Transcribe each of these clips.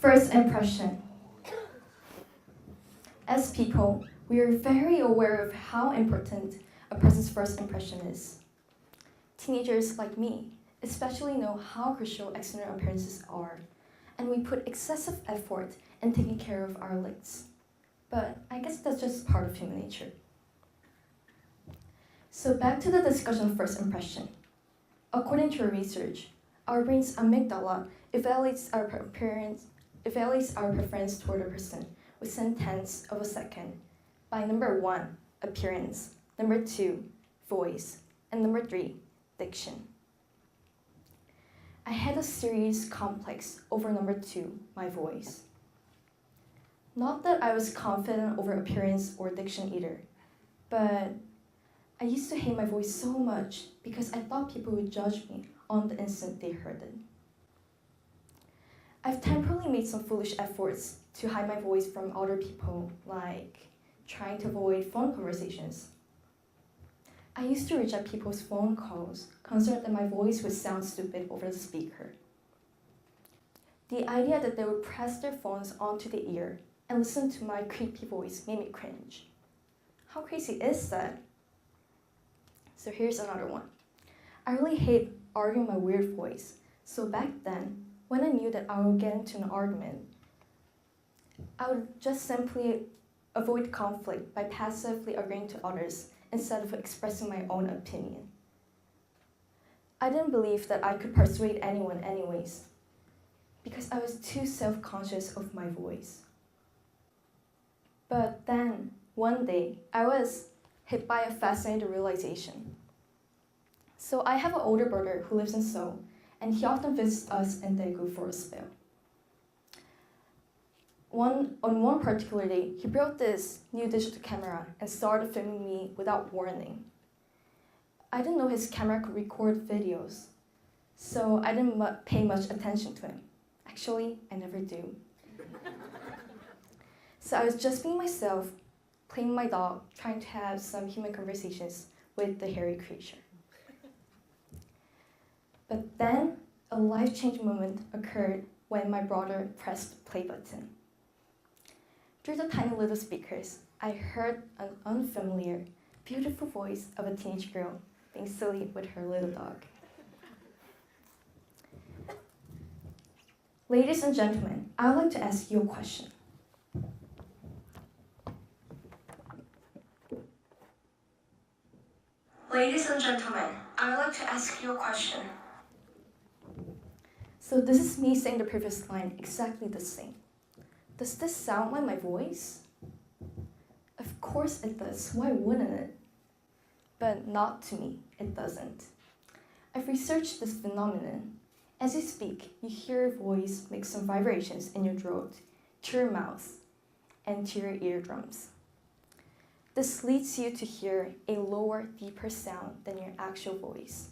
First impression. As people, we are very aware of how important a person's first impression is. Teenagers like me especially know how crucial external appearances are, and we put excessive effort in taking care of our looks. But I guess that's just part of human nature. So back to the discussion of first impression. According to research, our brain's amygdala evaluates our preference toward a person within tenths of a second by number 1, appearance, number 2, voice, and number 3, diction. I had a serious complex over number 2, my voice. Not that I was confident over appearance or diction either, but I used to hate my voice so much because I thought people would judge me on the instant they heard it. I've temporarily made some foolish efforts to hide my voice from other people, like trying to avoid phone conversations. I used to reject people's phone calls, concerned that my voice would sound stupid over the speaker. The idea that they would press their phones onto the ear and listen to my creepy voice made me cringe. How crazy is that? So here's another one. I really hate arguing my weird voice, so back then, when I knew that I would get into an argument, I would just simply avoid conflict by passively agreeing to others instead of expressing my own opinion. I didn't believe that I could persuade anyone anyways, because I was too self-conscious of my voice. But then, one day, I was hit by a fascinating realization. So I have an older brother who lives in Seoul, and he often visits us in Daegu for a spell. On one particular day, he brought this new digital camera and started filming me without warning. I didn't know his camera could record videos, so I didn't pay much attention to him. Actually, I never do. So I was just being myself, playing with my dog, trying to have some human conversations with the hairy creature. But then, a life-changing moment occurred when my brother pressed the play button. Through the tiny little speakers, I heard an unfamiliar, beautiful voice of a teenage girl being silly with her little dog. Ladies and gentlemen, I would like to ask you a question. Ladies and gentlemen, I would like to ask you a question. So this is me saying the previous line exactly the same. Does this sound like my voice? Of course it does, why wouldn't it? But not to me, it doesn't. I've researched this phenomenon. As you speak, you hear your voice make some vibrations in your throat, to your mouth, and to your eardrums. This leads you to hear a lower, deeper sound than your actual voice.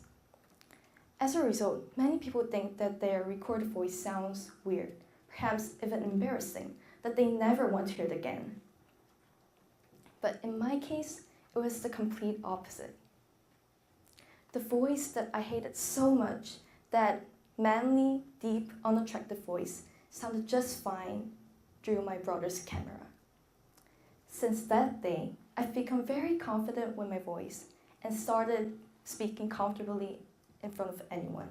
As a result, many people think that their recorded voice sounds weird, perhaps even embarrassing, that they never want to hear it again. But in my case, it was the complete opposite. The voice that I hated so much, that manly, deep, unattractive voice, sounded just fine through my brother's camera. Since that day, I've become very confident with my voice and started speaking comfortably in front of anyone.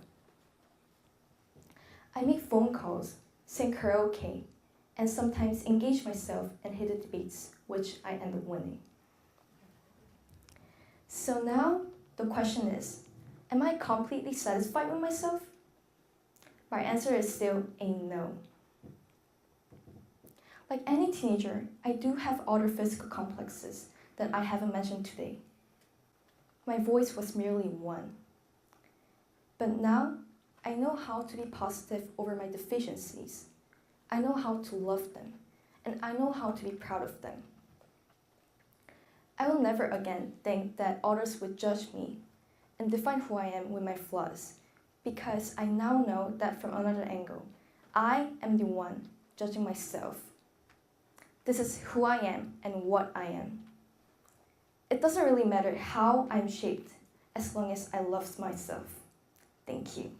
I make phone calls, sing karaoke, and sometimes engage myself in heated debates, which I end up winning. So now, the question is, am I completely satisfied with myself? My answer is still a no. Like any teenager, I do have other physical complexes that I haven't mentioned today. My voice was merely one. But now, I know how to be positive over my deficiencies. I know how to love them, and I know how to be proud of them. I will never again think that others would judge me and define who I am with my flaws, because I now know that from another angle, I am the one judging myself. This is who I am and what I am. It doesn't really matter how I'm shaped, as long as I love myself. Thank you.